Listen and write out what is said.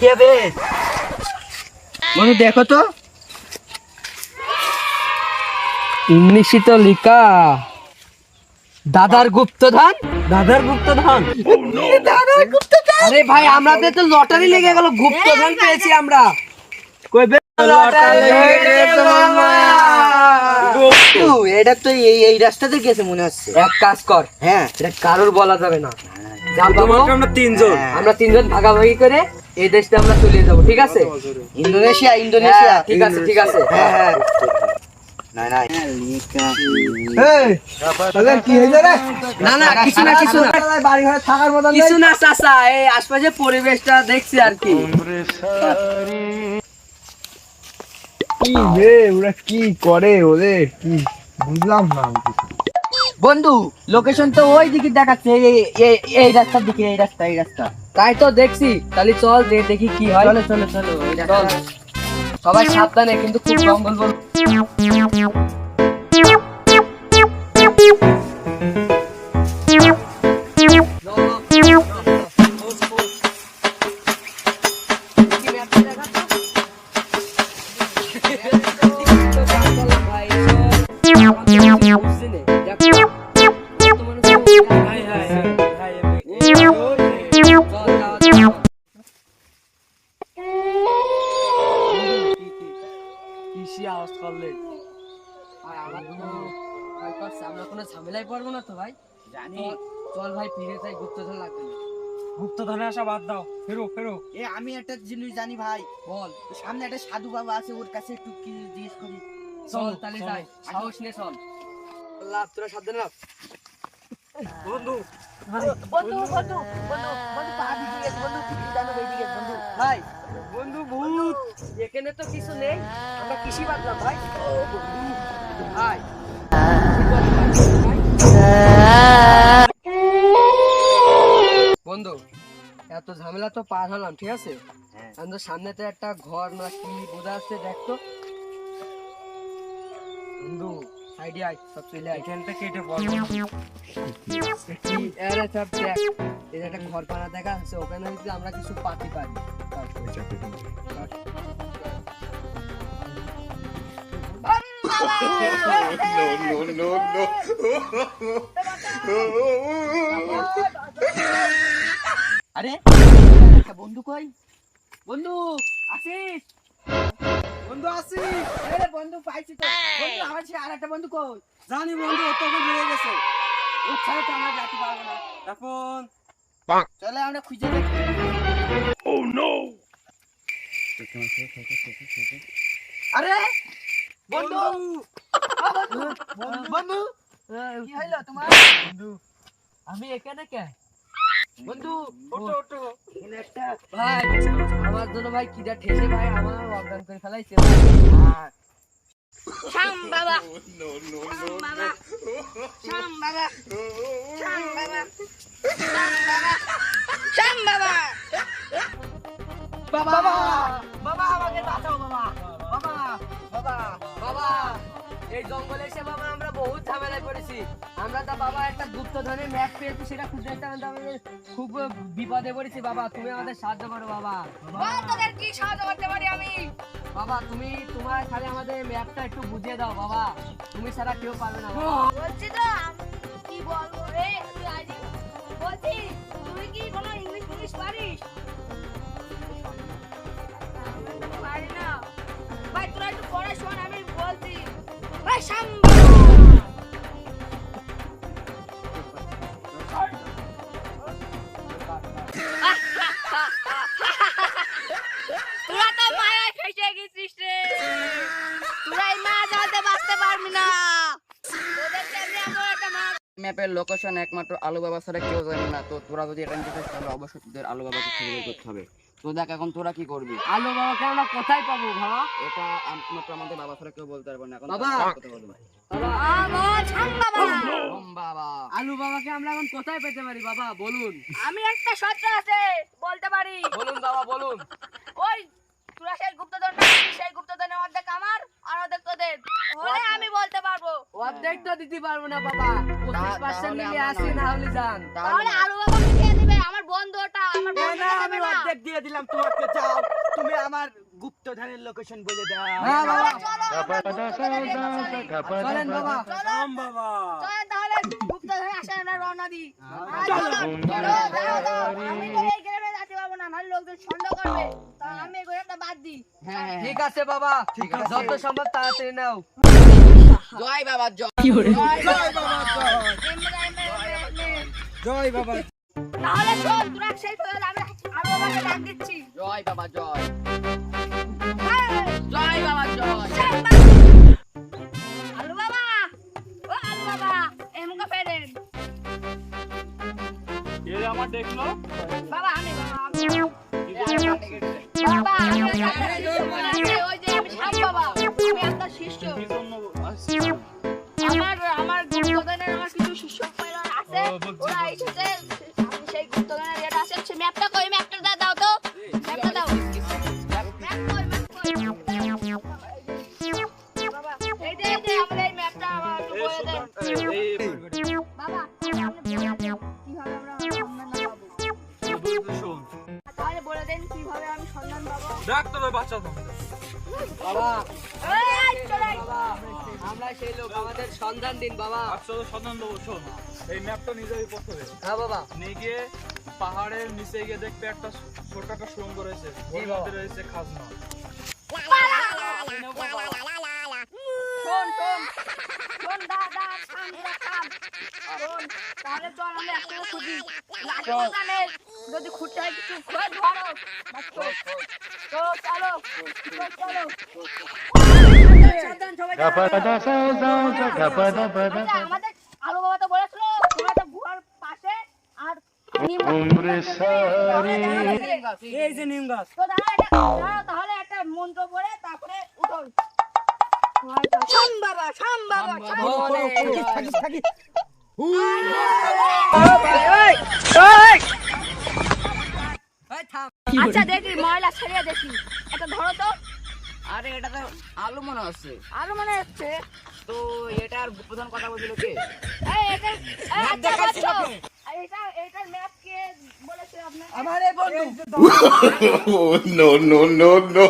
কি হবে বন্ধু? দেখো তো ইংলিশে তো লিখা দাদার গুপ্তধন। দাদার গুপ্তধন? দাদার গুপ্তধন? আরে ভাই আমাদের তো লটারি লেগে গেল, গুপ্তধন পেয়েছি আমরা। কই বে লটারি লেগে গেল মামা। এটা তো এই রাস্তাতে গেছে মনে হচ্ছে। এক কাজ কর, হ্যাঁ এটা কারোর বলা যাবে না। আমরা তিনজন ভাগাভাগি করে এই দেশটা আমরা চলে যাবো, ঠিক আছে? ইন্দোনেশিয়া। ইন্দোনেশিয়া, ঠিক আছে ঠিক আছে। হ্যাঁ হ্যাঁ আশপাশের পরিবেশটা দেখছি আর কি। ওরা কি করে ওদের কি বুঝলাম না বন্ধু। লোকেশন তো ওই দিকে দেখাচ্ছে, এই রাস্তার দিকে, এই রাস্তা। তাই তো দেখছি, তাহলে চল দেখি কি হয়। চলো চলো চলো চল। সবাই সাবধানে, কিন্তু খুব কম বলবো। আমরা কোনো ঝামেলায় পড়বো না তো ভাই? জানি। চল ভাই ফিরে যাই, গুপ্তধন লাগবে না। গুপ্তধনে আসা বাদ দাও, ফেরো। আমি একটা জিনিস জানি ভাই। বল। সামনে একটা সাধু বাবা আছে, ওর কাছে একটু কি জিজ্ঞেস করি। চল তাহলে যাই, সাহস নিয়ে চল। আল্লাহ তোরা সাবধানে রাখ। বন্ধু বন্ধু পা দিকে গেছে, বন্ধু কি জানো এইদিকে বন্ধু। ভাই বন্ধু ভূত এখানে তো কিছু নেই, আমরা কিসি বাদলাম ভাই। ভাই বন্ধু এত ঝামেলা তো পার হলাম, ঠিক আছে? আমাদের সামনেতে একটা ঘর না কি বোঝা যাচ্ছে, দেখতো বন্ধু। আইডিয়া সব চলে আয়, এখান থেকে কেটে পড়ো। এরে সব দেখ, এই একটা ঘর পাড়া দেখা আছে, ওখানে হইতে আমরা কিছু পাতি পারি। আরে বন্ধু কই? বন্ধু আসিস? বন্ধু আসিস? আরে বন্ধু পাইছি তো। বন্ধু আমার সে আরেকটা বন্ধু কই? জানি বন্ধু, ও তো বেরিয়ে গেছে। ওর ছাড়া তো আমরা যেতে পারবো না। এখন চলে আমরা খুঁজে দেখি। আরে বন্ধু বন্ধু কি হইলো তোমার? বন্ধু আমি এখানে কে? বন্ধু ওটো এখানে একটা ভাই আমার জন্য ভাই কিডা ঠেসে ভাই আমার অজ্ঞান করে ফেলাইছে। শাম বাবা শাম বাবা শাম বাবা শাম বাবা বাবা বাবা আমাকে বাঁচাও বাবা বাবা বাবা বাবা এই জঙ্গলে এসে বাবা আমরা বহুত ঝামেলায় পড়েছি। আমরা তো বাবা একটা গুপ্তধনের ম্যাপ পেয়েছি, সেটা খুঁজে একটা আমাদের খুব বিপদে পড়েছি। বাবা তুমি আমাদের সাহায্য করো বাবা। বল তোদের কি সাহায্য করতে পারি আমি? বাবা তুমি তোমার খালি আমাদের ম্যাপটা একটু বুঝিয়ে দাও বাবা, তুমি ছাড়া কেউ পারবে না বাবা। বলছি তো কি বলবো রে, তুই আজ বলছি তুই কি কোনো ইংলিশ পারিস? পারি না ভাই, তোরা একটু পড়ে শোন, আমি বলছি ভাই। শাম তোরা তো মায়া ফেসে গেছিস রে, তোরা এই মায়া জালতে বাঁচতে পারবি না। তোদেরকে আমি এমন একটা ম্যাপের লোকেশন একমাত্র আলু বাবা ছাড়া কেউ জানে না। তো তোরা যদি এটা নিতে চাস তাহলে অবশ্যই তোদের আলু বাবাকে খুঁজে বের করতে হবে। তো দেখ এখন তোরা কি করবি? আলো বাবাকে আমরা কোথায় পাবো বাবা? এটা একমাত্র আমাদের বাবা ছাড়া কেউ বলতে পারবে না। এখন বাবা! তোরা কথা বলবে। বাবা শাম বাবা। ওম বাবা। আলু বাবাকে আমরা এখন কোথায় পেতে পারি বাবা বলুন? আমি একটা শর্ত আছে বলতে পারি। বলুন বাবা বলুন। ওই তোরা সেই গুপ্তধনটা দিবি, সেই গুপ্তধনের অর্ধেক আমার আর অর্ধেক তোদের হলে আমি বলতে পারবো। অর্ধেক তো দিতে পারবো না বাবা, 25% নিলে আসি, না হলে যান। তাহলে আলু বাবাকে দিয়ে দিবে, আমার বন্ধু ওটা, আমার বন্ধু না, দেবে আমি না। অর্ধেক দিয়ে দিলাম তোমাকে, যাও গুপ্তধনের লোকেশন বলে দাও। হ্যাঁ বাবা চলো চলেন বাবা রাম বাবা। চলেন তাহলে গুপ্তধনে আসে আমরা রওনা দিই। চলো, দাঁড়াও। আমি তো এই গ্রামে যেতে পারবো না, নাহলে লোকজন সন্দেহ করবে। তা আমি এই গ্রামটা বাদ দিই। হ্যাঁ হ্যাঁ ঠিক আছে বাবা যত সম্ভব তাড়াতাড়ি নাও জয় বাবা জয় এমনে, জয় বাবা। তাহলে চল তোরা সেই তোদের আমি আরো বাবাকে ডাক দিচ্ছি। জয় বাবা জয় হ্যাঁ, জয় বাবা জয় সেই বাবা। আলু বাবা, ও আলু বাবা, এমকা ফেরেন। এ আমার দেখলো। বাবা আমি বাবা আমি। বাবা আমি ওই যে আমি সাপ বাবা, আমি আপনার শিষ্য। আমার গুপ্তধনের আমার কিছু শিষ্য পরিবার আছে, ওরা এসেছে। আমি সেই গুপ্তধনের এটা আছে, সে ম্যাপটা কই, ম্যাপটা দাও তো, ম্যাপটা দাও। ম্যাপ কই, ম্যাপ কই। বাবা এই যে আমরা এই ম্যাপটা আমার একটু বলে দেন। বাবা আপনি বলে দেন কিভাবে আমরা সন্ধান পাবো। শোন, তাহলে বলে দেন কিভাবে আমি সন্ধান পাবো। ডাক্তার বাচ্চা তো। বাবা এই চলে আয়। বাবা আমরা সেই লোক আমাদের সন্ধান দিন বাবা আচ্ছা সন্ধান দেবো। শোন, এই ম্যাপটা নিয়ে যাবি প্রথমে। হ্যাঁ বাবা নিয়ে গিয়ে পাহাড়ের নিচে গিয়ে দেখবে একটা ছোট একটা সুড়ঙ্গ রয়েছে, ওর বাবা। মধ্যে রয়েছে খাজনা। শোন শোন শোন দাদা থাম শোন তাহলে চল আমরা একসাথে খুঁজি লাঠি দোকানে যদি খুঁজতে হয় কিছু খোঁজ ধরো তো চলো চলো আচ্ছা, আমাদের আলু বাবা তো বলেছিল তোমরা তো গুহার পাশে আর এই যে নিম গাছ। তো তাহলে একটা মন্ত্র পড়ে তারপরে উঠো শাম বাবা শাম বাবা শাম বাবা। আচ্ছা দেখি ময়লা ছেড়ে দেখি এটা ধরো তো আরে এটা তো আলু মনে হচ্ছে আরো মনে হচ্ছে তো এটার প্রধান কথা বলছিল কে এই এটা আচ্ছা বলছো এটার ম্যাপ কে বলেছে আপনাকে আমার এই বন্ধু no, no, no, no.